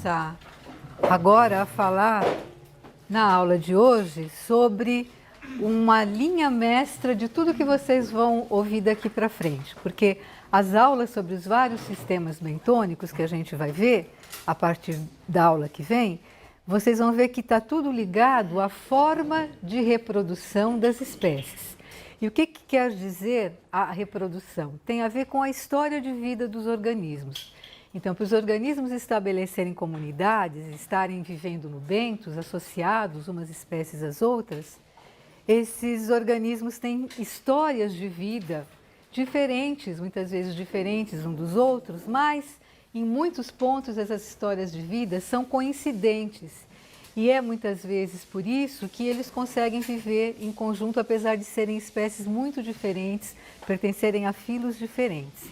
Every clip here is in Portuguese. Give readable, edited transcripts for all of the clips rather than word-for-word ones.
começar agora a falar na aula de hoje sobre uma linha mestra de tudo que vocês vão ouvir daqui para frente, porque as aulas sobre os vários sistemas bentônicos que a gente vai ver a partir da aula que vem, vocês vão ver que está tudo ligado à forma de reprodução das espécies. E o que quer dizer a reprodução? Tem a ver com a história de vida dos organismos. Então, para os organismos estabelecerem comunidades, estarem vivendo no bentos, associados umas espécies às outras, esses organismos têm histórias de vida diferentes, muitas vezes diferentes uns dos outros, mas em muitos pontos essas histórias de vida são coincidentes. E é muitas vezes por isso que eles conseguem viver em conjunto, apesar de serem espécies muito diferentes, pertencerem a filos diferentes.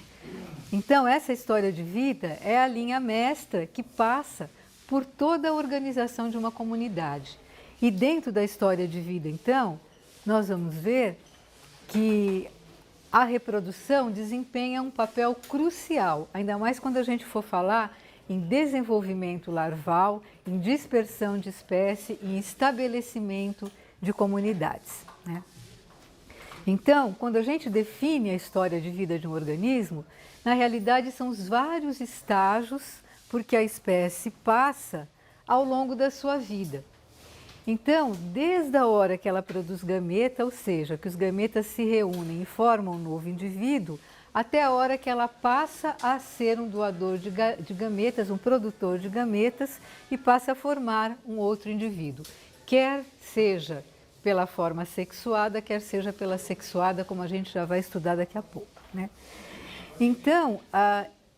Então, essa história de vida é a linha mestra que passa por toda a organização de uma comunidade. E dentro da história de vida, então, nós vamos ver que a reprodução desempenha um papel crucial, ainda mais quando a gente for falar em desenvolvimento larval, em dispersão de espécie e em estabelecimento de comunidades, né? Então, quando a gente define a história de vida de um organismo, na realidade são os vários estágios por que a espécie passa ao longo da sua vida. Então, desde a hora que ela produz gameta, ou seja, que os gametas se reúnem e formam um novo indivíduo, até a hora que ela passa a ser um doador de gametas, um produtor de gametas, e passa a formar um outro indivíduo, quer seja pela forma sexuada, quer seja pela sexuada, como a gente já vai estudar daqui a pouco, né? Então,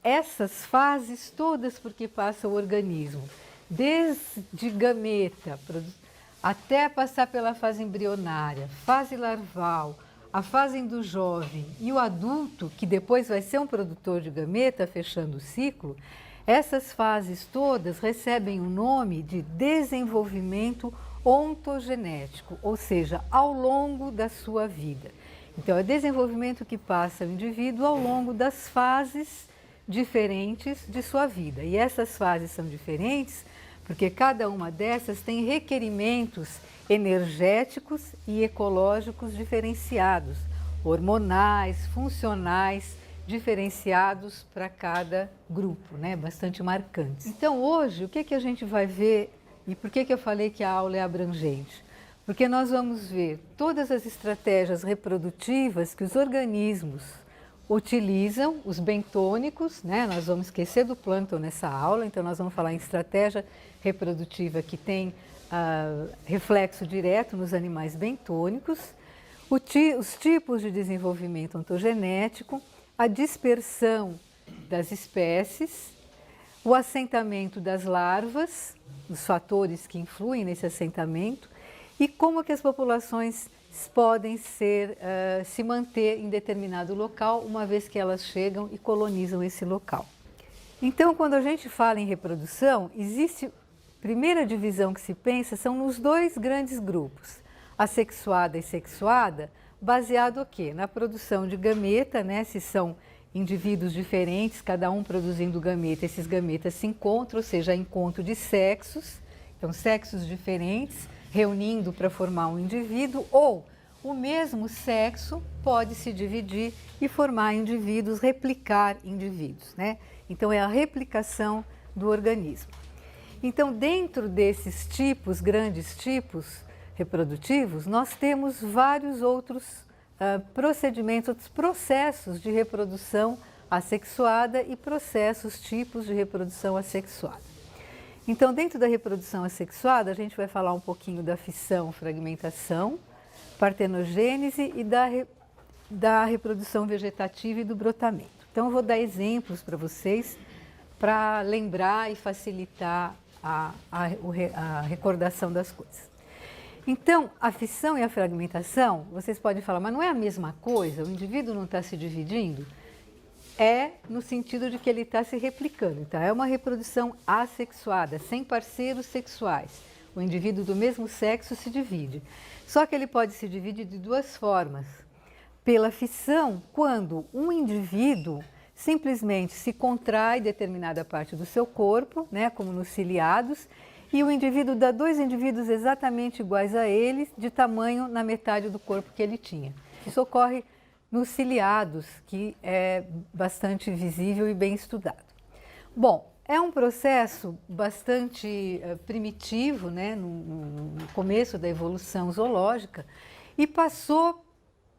essas fases todas por que passa o organismo, desde gameta até passar pela fase embrionária, fase larval, a fase do jovem e o adulto, que depois vai ser um produtor de gameta, fechando o ciclo, essas fases todas recebem o nome de desenvolvimento ontogenético, ou seja, ao longo da sua vida. Então, é desenvolvimento que passa o indivíduo ao longo das fases diferentes de sua vida. E essas fases são diferentes porque cada uma dessas tem requerimentos energéticos e ecológicos diferenciados, hormonais, funcionais, diferenciados para cada grupo, né? Bastante marcantes. Então, hoje, o que a gente vai ver e por que eu falei que a aula é abrangente? Porque nós vamos ver todas as estratégias reprodutivas que os organismos utilizam, os bentônicos, né? Nós vamos esquecer do plâncton nessa aula, então nós vamos falar em estratégia reprodutiva que tem reflexo direto nos animais bentônicos, os tipos de desenvolvimento ontogenético, a dispersão das espécies, o assentamento das larvas, os fatores que influem nesse assentamento e como que as populações podem se manter em determinado local uma vez que elas chegam e colonizam esse local. Então, quando a gente fala em reprodução, existe a primeira divisão que se pensa são nos dois grandes grupos, assexuada e sexuada, baseado o quê? Na produção de gameta, né? Se são indivíduos diferentes, cada um produzindo gameta, esses gametas se encontram, ou seja, encontro de sexos, então sexos diferentes, reunindo para formar um indivíduo, ou o mesmo sexo pode se dividir e formar indivíduos, replicar indivíduos, né? Então, é a replicação do organismo. Então, dentro desses tipos, grandes tipos reprodutivos, nós temos vários outros procedimentos, outros processos de reprodução assexuada e tipos de reprodução assexuada. Então, dentro da reprodução assexuada, a gente vai falar um pouquinho da fissão, fragmentação, partenogênese e da reprodução vegetativa e do brotamento. Então, eu vou dar exemplos para vocês para lembrar e facilitar a recordação das coisas. Então, a fissão e a fragmentação, vocês podem falar, mas não é a mesma coisa? O indivíduo não está se dividindo? É no sentido de que ele está se replicando. Então, é uma reprodução assexuada, sem parceiros sexuais. O indivíduo do mesmo sexo se divide. Só que ele pode se dividir de duas formas. Pela fissão, quando um indivíduo simplesmente se contrai determinada parte do seu corpo, né, como nos ciliados, e o indivíduo dá 2 indivíduos exatamente iguais a ele, de tamanho na metade do corpo que ele tinha. Isso ocorre nos ciliados, que é bastante visível e bem estudado. Bom, é um processo bastante primitivo, né, no começo da evolução zoológica, e passou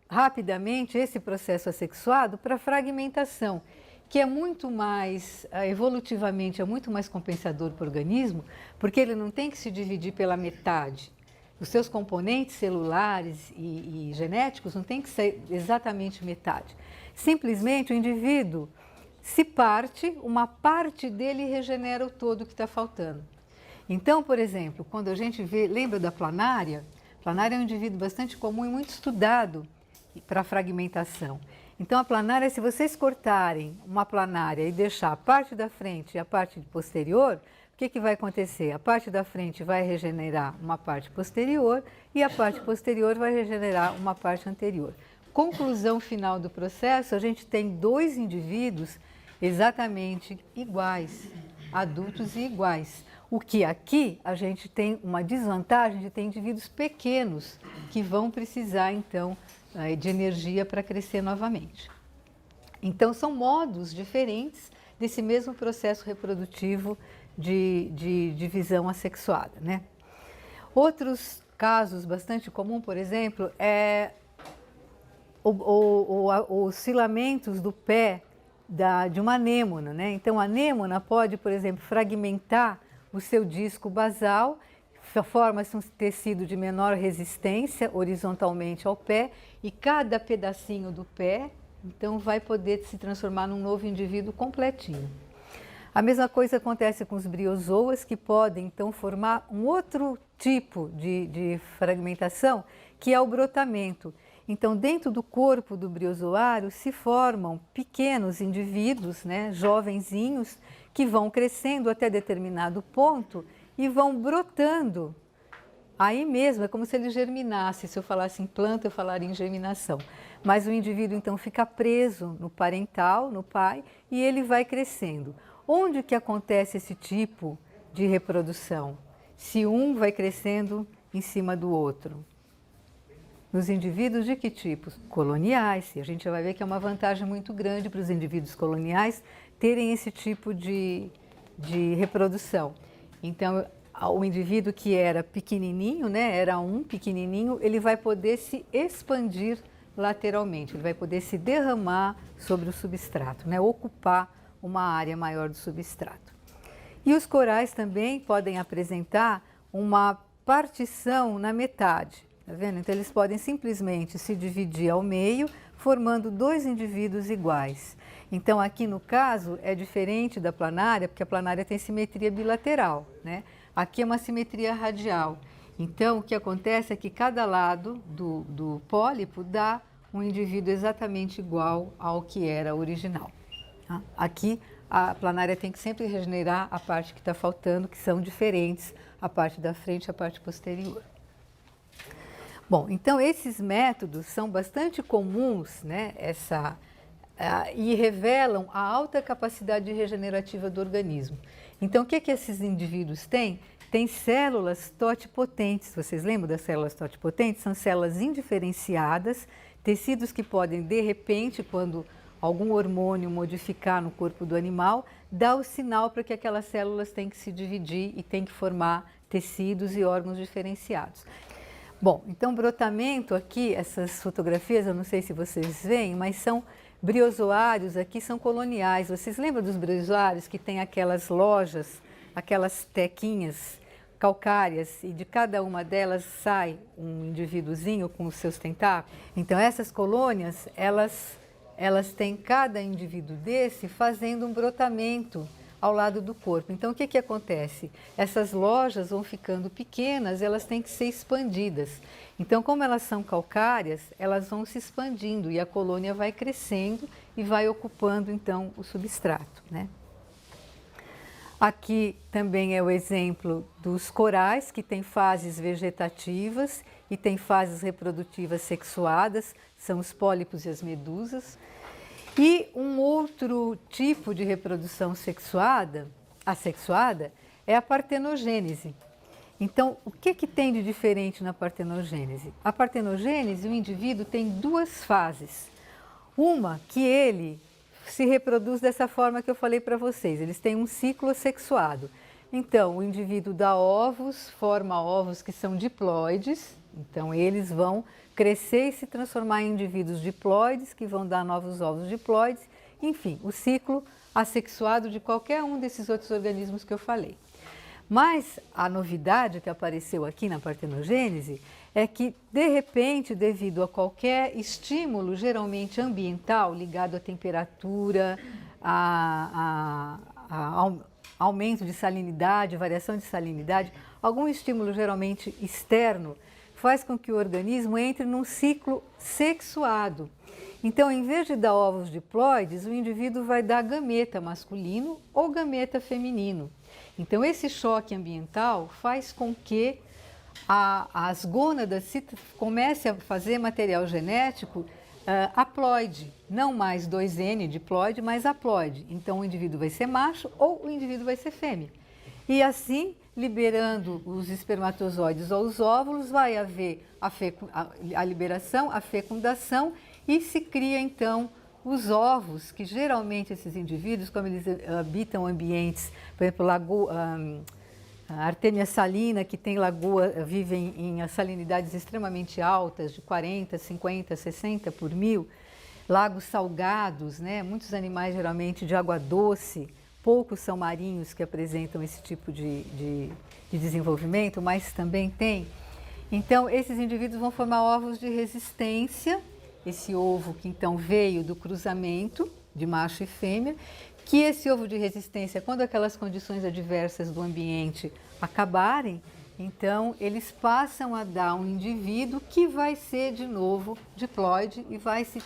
rapidamente esse processo assexuado para a fragmentação, que é muito mais, evolutivamente, é muito mais compensador para o organismo, porque ele não tem que se dividir pela metade. Os seus componentes celulares e genéticos não tem que ser exatamente metade. Simplesmente o indivíduo se parte, uma parte dele regenera o todo que está faltando. Então, por exemplo, quando a gente vê, lembra da planária? Planária é um indivíduo bastante comum e muito estudado para fragmentação. Então, a planária, se vocês cortarem uma planária e deixar a parte da frente e a parte posterior, o que vai acontecer? A parte da frente vai regenerar uma parte posterior e a parte posterior vai regenerar uma parte anterior. Conclusão final do processo, a gente tem 2 indivíduos exatamente iguais, adultos e iguais. O que aqui a gente tem uma desvantagem de ter indivíduos pequenos que vão precisar então de energia para crescer novamente. Então são modos diferentes desse mesmo processo reprodutivo de divisão assexuada, né? Outros casos bastante comum, por exemplo, é os filamentos do pé de uma anêmona, né? Então, a anêmona pode, por exemplo, fragmentar o seu disco basal, forma-se um tecido de menor resistência horizontalmente ao pé e cada pedacinho do pé, então, vai poder se transformar num novo indivíduo completinho. A mesma coisa acontece com os briozoas, que podem, então, formar um outro tipo de fragmentação, que é o brotamento. Então, dentro do corpo do briozoário se formam pequenos indivíduos, né, jovenzinhos, que vão crescendo até determinado ponto e vão brotando. Aí mesmo, é como se ele germinasse. Se eu falasse em planta, eu falaria em germinação. Mas o indivíduo, então, fica preso no parental, no pai, e ele vai crescendo. Onde que acontece esse tipo de reprodução? Se um vai crescendo em cima do outro. Nos indivíduos de que tipo? Coloniais. E a gente vai ver que é uma vantagem muito grande para os indivíduos coloniais terem esse tipo de reprodução. Então, o indivíduo que era pequenininho, né, era um pequenininho, ele vai poder se expandir lateralmente, ele vai poder se derramar sobre o substrato, né, ocupar uma área maior do substrato. E os corais também podem apresentar uma partição na metade. Tá vendo? Então, eles podem simplesmente se dividir ao meio, formando 2 indivíduos iguais. Então, aqui no caso, é diferente da planária, porque a planária tem simetria bilateral, né? Aqui é uma simetria radial. Então, o que acontece é que cada lado do pólipo dá um indivíduo exatamente igual ao que era original. Tá? Aqui, a planária tem que sempre regenerar a parte que está faltando, que são diferentes, a parte da frente e a parte posterior. Bom, então esses métodos são bastante comuns, né, e revelam a alta capacidade regenerativa do organismo. Então, o que esses indivíduos têm? Tem células totipotentes. Vocês lembram das células totipotentes? São células indiferenciadas, tecidos que podem, de repente, quando algum hormônio modificar no corpo do animal, dar o sinal para que aquelas células têm que se dividir e têm que formar tecidos e órgãos diferenciados. Bom, então brotamento aqui, essas fotografias, eu não sei se vocês veem, mas são briozoários, aqui são coloniais. Vocês lembram dos briozoários que tem aquelas lojas, aquelas tequinhas calcárias e de cada uma delas sai um indivíduozinho com os seus tentáculos? Então essas colônias, elas têm cada indivíduo desse fazendo um brotamento ao lado do corpo. Então, o que acontece? Essas lojas vão ficando pequenas, elas têm que ser expandidas. Então, como elas são calcárias, elas vão se expandindo e a colônia vai crescendo e vai ocupando, então, o substrato, né? Aqui também é o exemplo dos corais, que tem fases vegetativas e tem fases reprodutivas sexuadas, são os pólipos e as medusas. E um outro tipo de reprodução assexuada, é a partenogênese. Então, o que tem de diferente na partenogênese? A partenogênese, o indivíduo tem duas fases. Uma que ele se reproduz dessa forma que eu falei para vocês, eles têm um ciclo assexuado. Então, o indivíduo dá ovos, forma ovos que são diploides, então eles vão crescer e se transformar em indivíduos diploides, que vão dar novos ovos diploides, enfim, o ciclo assexuado de qualquer um desses outros organismos que eu falei. Mas a novidade que apareceu aqui na partenogênese é que, de repente, devido a qualquer estímulo, geralmente ambiental, ligado à temperatura, a aumento de salinidade, variação de salinidade, algum estímulo geralmente externo, faz com que o organismo entre num ciclo sexuado. Então, em vez de dar ovos diploides, o indivíduo vai dar gameta masculino ou gameta feminino. Então, esse choque ambiental faz com que as gônadas comecem a fazer material genético haploide, não mais 2N diploide, mas haploide. Então, o indivíduo vai ser macho ou o indivíduo vai ser fêmea. E assim, liberando os espermatozoides ou os óvulos, vai haver a liberação, a fecundação e se cria então os ovos, que geralmente esses indivíduos, como eles habitam ambientes, por exemplo, a Artemia salina, que tem lagoa, vivem em salinidades extremamente altas, de 40, 50, 60 por mil, lagos salgados, né? Muitos animais geralmente de água doce, poucos são marinhos que apresentam esse tipo de desenvolvimento, mas também tem. Então, esses indivíduos vão formar ovos de resistência, esse ovo que então veio do cruzamento de macho e fêmea, que esse ovo de resistência, quando aquelas condições adversas do ambiente acabarem, então eles passam a dar um indivíduo que vai ser de novo diploide e vai se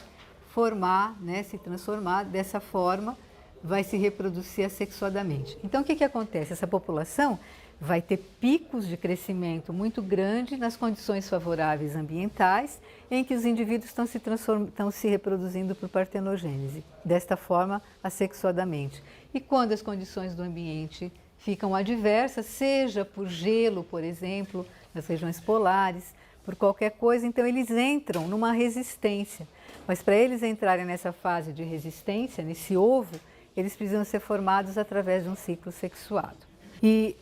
formar, né, se transformar dessa forma, vai se reproduzir assexuadamente. Então o que acontece? Essa população vai ter picos de crescimento muito grande nas condições favoráveis ambientais, em que os indivíduos estão se reproduzindo por partenogênese, desta forma assexuadamente. E quando as condições do ambiente ficam adversas, seja por gelo, por exemplo, nas regiões polares, por qualquer coisa, então eles entram numa resistência. Mas para eles entrarem nessa fase de resistência, nesse ovo, eles precisam ser formados através de um ciclo sexuado. E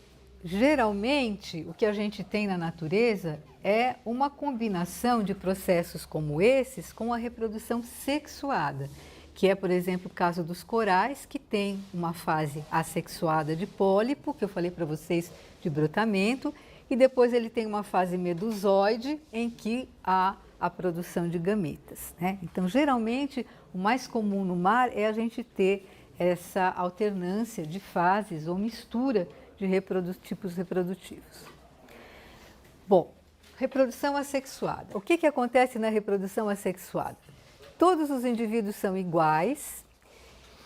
geralmente, o que a gente tem na natureza é uma combinação de processos como esses com a reprodução sexuada, que é, por exemplo, o caso dos corais, que tem uma fase assexuada de pólipo, que eu falei para vocês, de brotamento, e depois ele tem uma fase medusoide, em que há a produção de gametas, né? Então, geralmente, o mais comum no mar é a gente ter essa alternância de fases ou mistura de tipos reprodutivos. Bom, reprodução assexuada. O que acontece na reprodução assexuada? Todos os indivíduos são iguais,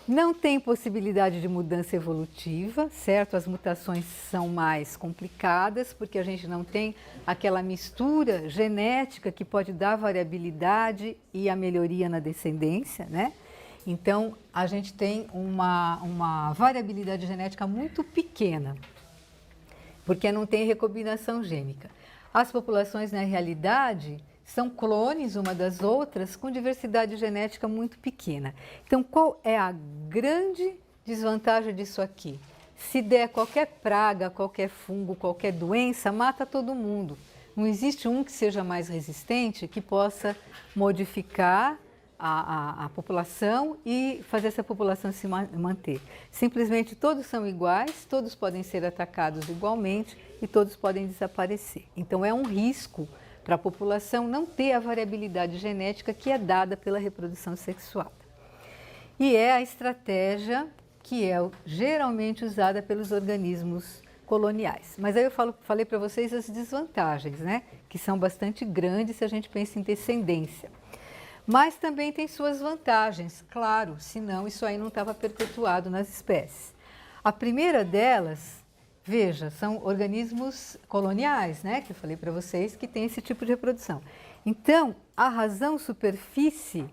não tem possibilidade de mudança evolutiva, certo? As mutações são mais complicadas, porque a gente não tem aquela mistura genética que pode dar variabilidade e a melhoria na descendência, né? Então, a gente tem uma variabilidade genética muito pequena, porque não tem recombinação gênica. As populações, na realidade, são clones uma das outras com diversidade genética muito pequena. Então, qual é a grande desvantagem disso aqui? Se der qualquer praga, qualquer fungo, qualquer doença, mata todo mundo. Não existe um que seja mais resistente que possa modificar a população e fazer essa população se manter. Simplesmente todos são iguais, todos podem ser atacados igualmente e todos podem desaparecer. Então é um risco para a população não ter a variabilidade genética que é dada pela reprodução sexuada. E é a estratégia que é geralmente usada pelos organismos coloniais. Mas aí eu falei para vocês as desvantagens, né? Que são bastante grandes se a gente pensa em descendência. Mas também tem suas vantagens, claro, senão isso aí não estava perpetuado nas espécies. A primeira delas, veja, são organismos coloniais, né, que eu falei para vocês, que tem esse tipo de reprodução. Então, a razão superfície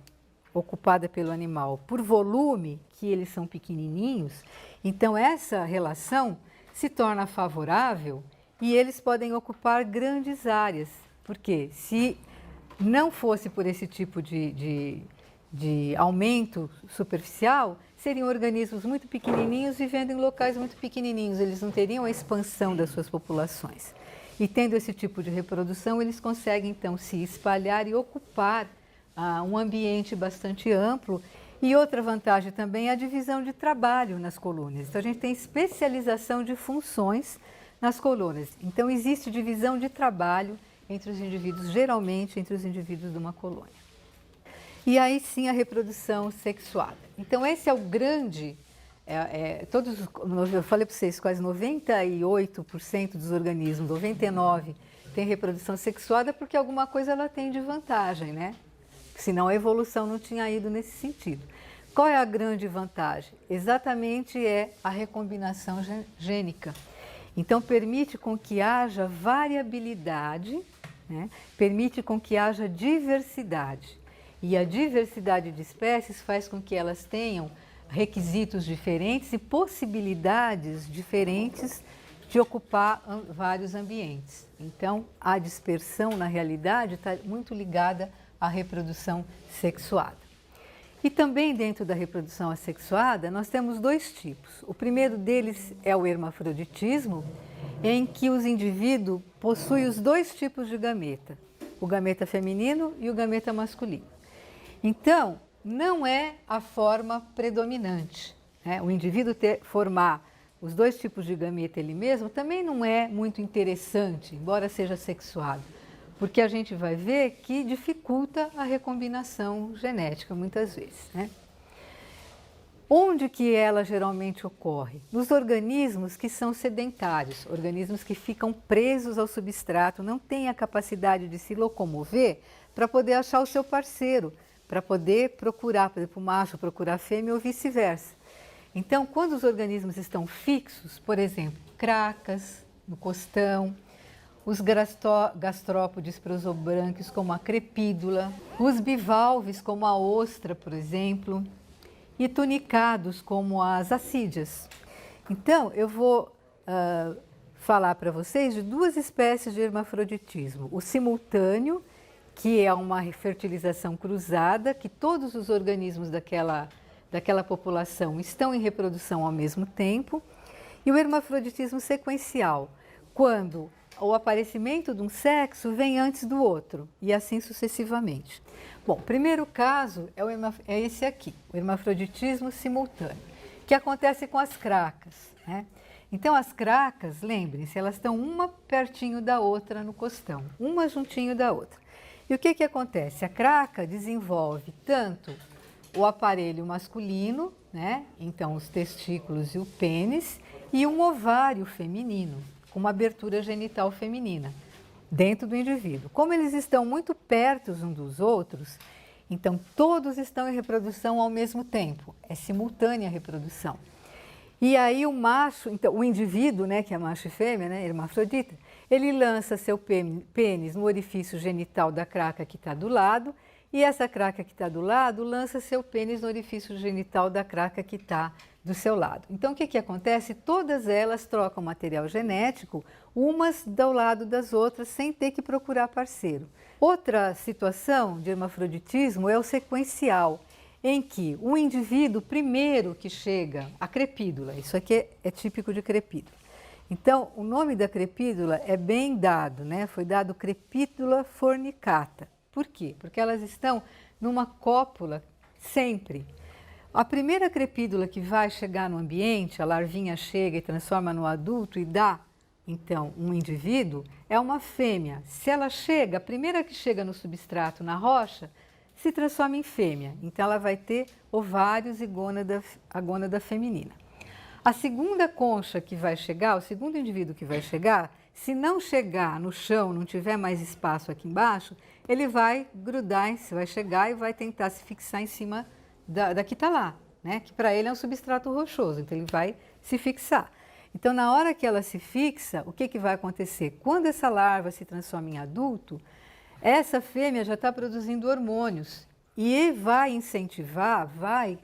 ocupada pelo animal por volume, que eles são pequenininhos, então essa relação se torna favorável e eles podem ocupar grandes áreas. Porque se não fosse por esse tipo de aumento superficial, seriam organismos muito pequenininhos vivendo em locais muito pequenininhos, eles não teriam a expansão das suas populações. E tendo esse tipo de reprodução, eles conseguem então se espalhar e ocupar um ambiente bastante amplo. E outra vantagem também é a divisão de trabalho nas colônias. Então a gente tem especialização de funções nas colônias. Então existe divisão de trabalho entre os indivíduos, geralmente entre os indivíduos de uma colônia. E aí sim a reprodução sexuada. Então esse é o grande, eu falei para vocês, quase 98% dos organismos, 99% tem reprodução sexuada porque alguma coisa ela tem de vantagem, né? Senão a evolução não tinha ido nesse sentido. Qual é a grande vantagem? Exatamente é a recombinação gênica. Então permite com que haja variabilidade, né? Permite com que haja diversidade. E a diversidade de espécies faz com que elas tenham requisitos diferentes e possibilidades diferentes de ocupar vários ambientes. Então, a dispersão, na realidade, está muito ligada à reprodução sexuada. E também dentro da reprodução assexuada, nós temos dois tipos. O primeiro deles é o hermafroditismo, em que os indivíduos possuem os dois tipos de gameta, o gameta feminino e o gameta masculino. Então, não é a forma predominante, né? O indivíduo formar os dois tipos de gameta ele mesmo também não é muito interessante, embora seja sexuado, porque a gente vai ver que dificulta a recombinação genética muitas vezes, né? Onde que ela geralmente ocorre? Nos organismos que são sedentários, organismos que ficam presos ao substrato, não têm a capacidade de se locomover para poder achar o seu parceiro, para poder procurar, por exemplo, o macho procurar a fêmea ou vice-versa. Então, quando os organismos estão fixos, por exemplo, cracas no costão, os gastrópodes prosobrânquios, como a crepídula, os bivalves, como a ostra, por exemplo, e tunicados, como as assídeas. Então, eu vou falar para vocês de duas espécies de hermafroditismo. O simultâneo, que é uma fertilização cruzada, que todos os organismos daquela população estão em reprodução ao mesmo tempo, e o hermafroditismo sequencial, quando o aparecimento de um sexo vem antes do outro, e assim sucessivamente. Bom, o primeiro caso é esse aqui, o hermafroditismo simultâneo, que acontece com as cracas, né? Então, as cracas, lembrem-se, elas estão uma pertinho da outra no costão, uma juntinho da outra. E o que acontece? A craca desenvolve tanto o aparelho masculino, né? Então os testículos e o pênis, e um ovário feminino, com uma abertura genital feminina, dentro do indivíduo. Como eles estão muito perto uns dos outros, então todos estão em reprodução ao mesmo tempo, é simultânea a reprodução. E aí o macho, então o indivíduo, né, que é macho e fêmea, né, hermafrodita, ele lança seu pênis no orifício genital da craca que está do lado, e essa craca que está do lado lança seu pênis no orifício genital da craca que está do seu lado. Então, o que acontece? Todas elas trocam material genético, umas do lado das outras, sem ter que procurar parceiro. Outra situação de hermafroditismo é o sequencial, em que o indivíduo primeiro que chega, a crepídula, isso aqui é típico de crepídula. Então, o nome da crepídula é bem dado, né? Foi dado crepídula fornicata. Por quê? Porque elas estão numa cópula sempre. A primeira crepídula que vai chegar no ambiente, a larvinha chega e transforma no adulto e dá, então, um indivíduo, é uma fêmea. Se ela chega, a primeira que chega no substrato, na rocha, se transforma em fêmea. Então, ela vai ter ovários e a gônada feminina. A segunda concha que vai chegar, o segundo indivíduo que vai chegar, se não chegar no chão, não tiver mais espaço aqui embaixo, ele vai grudar, vai chegar e vai tentar se fixar em cima da que está lá, né? Que para ele é um substrato rochoso, então ele vai se fixar. Então, na hora que ela se fixa, o que vai acontecer? Quando essa larva se transforma em adulto, essa fêmea já está produzindo hormônios e vai incentivar, vai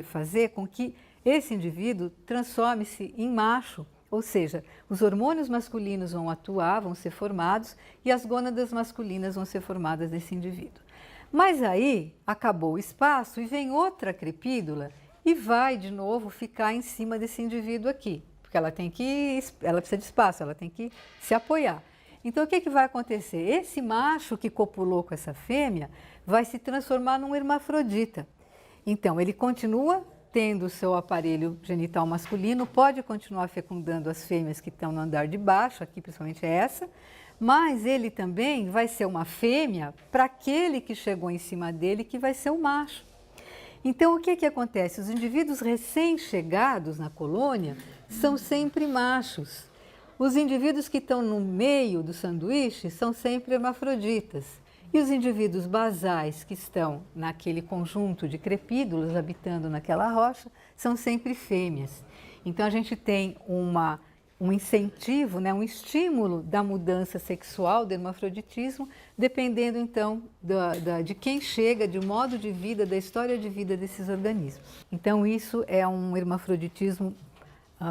fazer com que esse indivíduo transforme-se em macho, ou seja, os hormônios masculinos vão atuar, vão ser formados e as gônadas masculinas vão ser formadas nesse indivíduo. Mas aí acabou o espaço e vem outra crepídula e vai de novo ficar em cima desse indivíduo aqui, porque ela precisa de espaço, ela tem que se apoiar. Então o que vai acontecer? Esse macho que copulou com essa fêmea vai se transformar num hermafrodita. Então ele continua tendo o seu aparelho genital masculino, pode continuar fecundando as fêmeas que estão no andar de baixo, aqui principalmente essa, mas ele também vai ser uma fêmea para aquele que chegou em cima dele, que vai ser o macho. Então, o que acontece? Os indivíduos recém-chegados na colônia são sempre machos. Os indivíduos que estão no meio do sanduíche são sempre hermafroditas. E os indivíduos basais que estão naquele conjunto de crepídulas habitando naquela rocha são sempre fêmeas. Então, a gente tem um incentivo, né, um estímulo da mudança sexual, do hermafroditismo, dependendo então de quem chega, do modo de vida, da história de vida desses organismos. Então isso é um hermafroditismo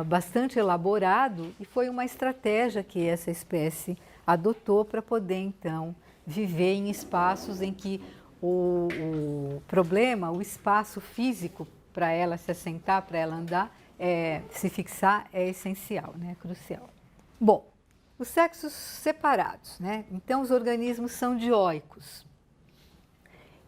bastante elaborado e foi uma estratégia que essa espécie adotou para poder então viver em espaços em que o problema, o espaço físico para ela se assentar, para ela andar, se fixar é essencial, né? É crucial. Bom, os sexos separados, né? Então os organismos são dioicos.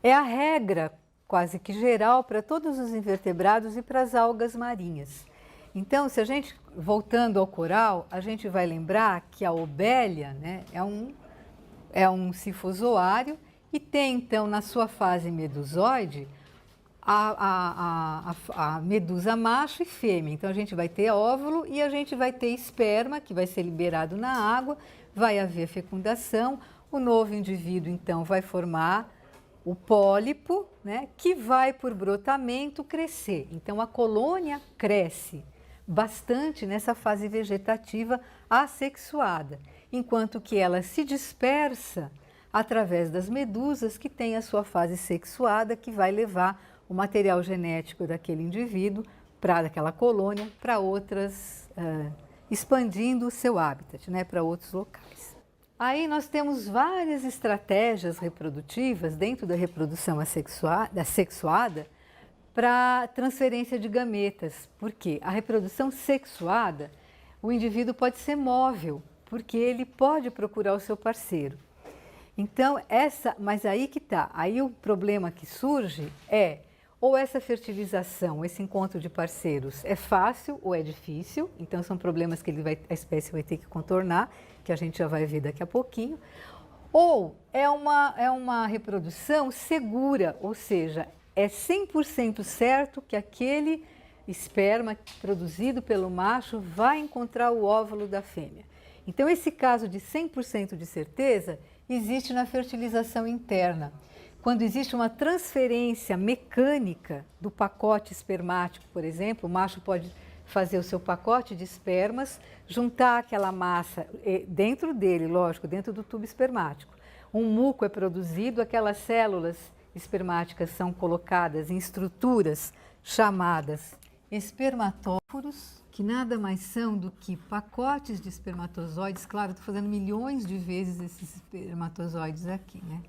É a regra quase que geral para todos os invertebrados e para as algas marinhas. Então, se a gente, voltando ao coral, a gente vai lembrar que a obélia, né, é um sifozoário e tem então na sua fase medusoide a medusa macho e fêmea. Então a gente vai ter óvulo e a gente vai ter esperma que vai ser liberado na água, vai haver fecundação, o novo indivíduo então vai formar o pólipo, né, que vai por brotamento crescer. Então a colônia cresce bastante nessa fase vegetativa assexuada, enquanto que ela se dispersa através das medusas que têm a sua fase sexuada, que vai levar o material genético daquele indivíduo, daquela colônia, para outras, expandindo o seu habitat, né, para outros locais. Aí nós temos várias estratégias reprodutivas dentro da reprodução assexuada para transferência de gametas, porque a reprodução sexuada, o indivíduo pode ser móvel, porque ele pode procurar o seu parceiro. Então, mas aí que está, aí o problema que surge é, ou essa fertilização, esse encontro de parceiros é fácil ou é difícil, então são problemas que a espécie vai ter que contornar, que a gente já vai ver daqui a pouquinho, ou é uma reprodução segura, ou seja, é 100% certo que aquele esperma produzido pelo macho vai encontrar o óvulo da fêmea. Então, esse caso de 100% de certeza existe na fertilização interna. Quando existe uma transferência mecânica do pacote espermático, por exemplo, o macho pode fazer o seu pacote de espermas, juntar aquela massa dentro dele, lógico, dentro do tubo espermático. Um muco é produzido, aquelas células espermáticas são colocadas em estruturas chamadas espermatóforos, que nada mais são do que pacotes de espermatozoides. Claro, estou fazendo milhões de vezes esses espermatozoides aqui, né?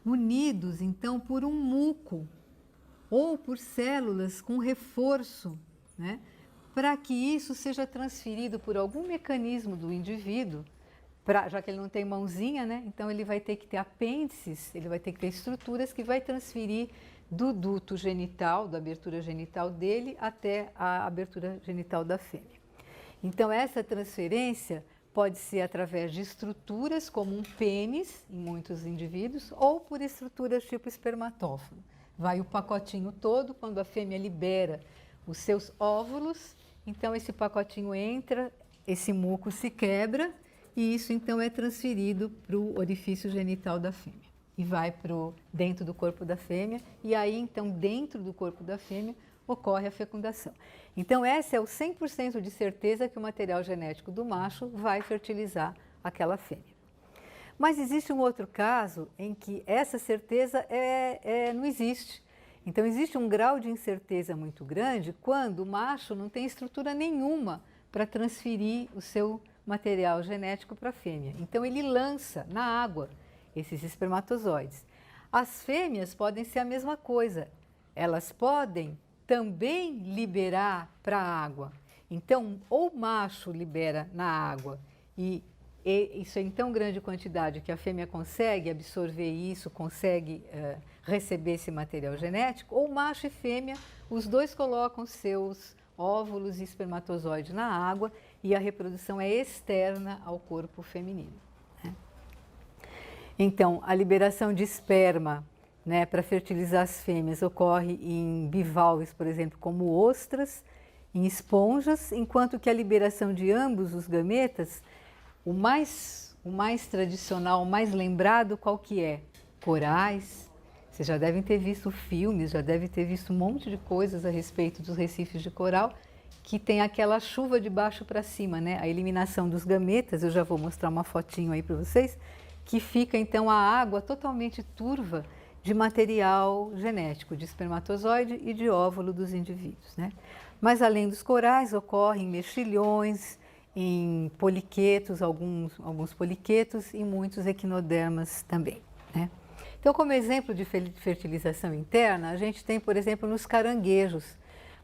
Unidos, então, por um muco ou por células com reforço, né? Para que isso seja transferido por algum mecanismo do indivíduo, já que ele não tem mãozinha, né? Então ele vai ter que ter apêndices, ele vai ter que ter estruturas que vai transferir do duto genital, da abertura genital dele até a abertura genital da fêmea. Então essa transferência pode ser através de estruturas como um pênis em muitos indivíduos ou por estruturas tipo espermatóforo. Vai o pacotinho todo, quando a fêmea libera os seus óvulos, então esse pacotinho entra, esse muco se quebra e isso então é transferido para o orifício genital da fêmea e vai dentro do corpo da fêmea e aí então dentro do corpo da fêmea ocorre a fecundação. Então essa é o 100% de certeza que o material genético do macho vai fertilizar aquela fêmea. Mas existe um outro caso em que essa certeza não existe. Então, existe um grau de incerteza muito grande quando o macho não tem estrutura nenhuma para transferir o seu material genético para a fêmea. Então, ele lança na água esses espermatozoides. As fêmeas podem ser a mesma coisa. Elas podem também liberar para a água. Então, ou o macho libera na água e isso é em tão grande quantidade que a fêmea consegue absorver isso, consegue receber esse material genético, ou macho e fêmea, os dois colocam seus óvulos e espermatozoides na água e a reprodução é externa ao corpo feminino. Né? Então, a liberação de esperma, né, para fertilizar as fêmeas ocorre em bivalves, por exemplo, como ostras, em esponjas, enquanto que a liberação de ambos os gametas, o mais tradicional, o mais lembrado, qual que é? Corais. Vocês já devem ter visto filmes, já devem ter visto um monte de coisas a respeito dos recifes de coral, que tem aquela chuva de baixo para cima, né? A eliminação dos gametas, eu já vou mostrar uma fotinho aí para vocês, que fica então a água totalmente turva de material genético, de espermatozoide e de óvulo dos indivíduos, né? Mas além dos corais, ocorrem mexilhões, em poliquetos, alguns poliquetos e muitos equinodermas também, né? Então, como exemplo de fertilização interna, a gente tem, por exemplo, nos caranguejos.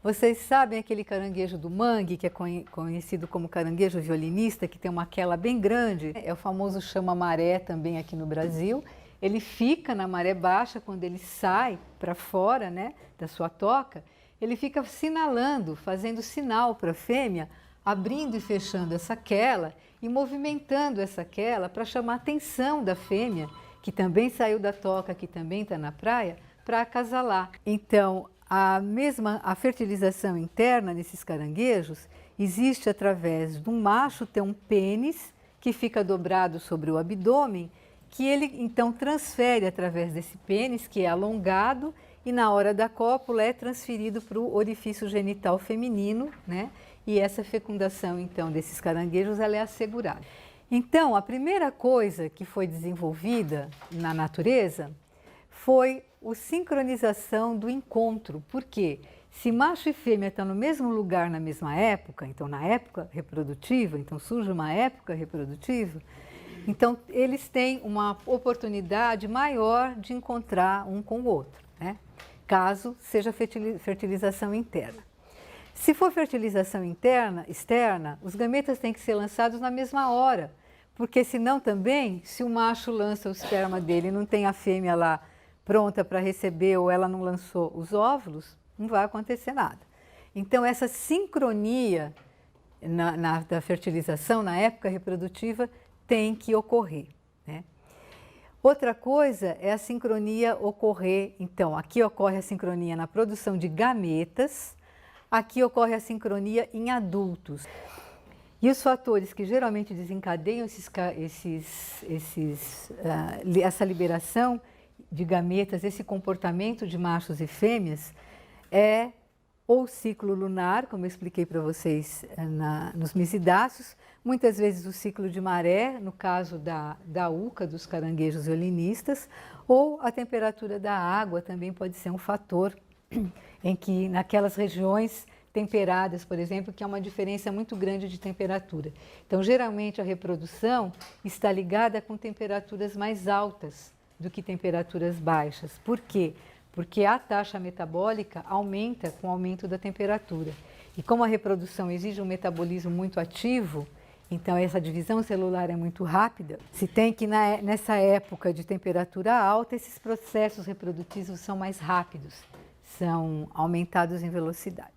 Vocês sabem aquele caranguejo do mangue, que é conhecido como caranguejo violinista, que tem uma quela bem grande? É o famoso chama-maré também aqui no Brasil. Ele fica na maré baixa, quando ele sai para fora, né, da sua toca, ele fica sinalando, fazendo sinal para a fêmea, abrindo e fechando essa quela e movimentando essa quela para chamar a atenção da fêmea, que também saiu da toca, que também está na praia, para acasalar. Então, a fertilização interna nesses caranguejos existe através de um macho ter um pênis que fica dobrado sobre o abdômen, que ele então transfere através desse pênis, que é alongado, e na hora da cópula é transferido para o orifício genital feminino, né? E essa fecundação, então, desses caranguejos, ela é assegurada. Então, a primeira coisa que foi desenvolvida na natureza foi a sincronização do encontro. Por quê? Se macho e fêmea estão no mesmo lugar na mesma época, então na época reprodutiva, então surge uma época reprodutiva, então eles têm uma oportunidade maior de encontrar um com o outro, né? Caso seja fertilização interna. Se for fertilização externa, os gametas têm que ser lançados na mesma hora, porque senão também, se o macho lança o esperma dele e não tem a fêmea lá pronta para receber ou ela não lançou os óvulos, não vai acontecer nada. Então essa sincronia da fertilização, na época reprodutiva, tem que ocorrer, né? Outra coisa é a sincronia ocorrer, então aqui ocorre a sincronia na produção de gametas, aqui ocorre a sincronia em adultos. E os fatores que geralmente desencadeiam essa liberação de gametas, esse comportamento de machos e fêmeas, é ou o ciclo lunar, como eu expliquei para vocês nos mesidáceos, muitas vezes o ciclo de maré, no caso da uca, dos caranguejos violinistas, ou a temperatura da água também pode ser um fator em que naquelas regiões temperadas, por exemplo, que há uma diferença muito grande de temperatura. Então, geralmente a reprodução está ligada com temperaturas mais altas do que temperaturas baixas. Por quê? Porque a taxa metabólica aumenta com o aumento da temperatura. E como a reprodução exige um metabolismo muito ativo, então essa divisão celular é muito rápida, se tem que nessa época de temperatura alta, esses processos reprodutivos são mais rápidos, são aumentados em velocidade.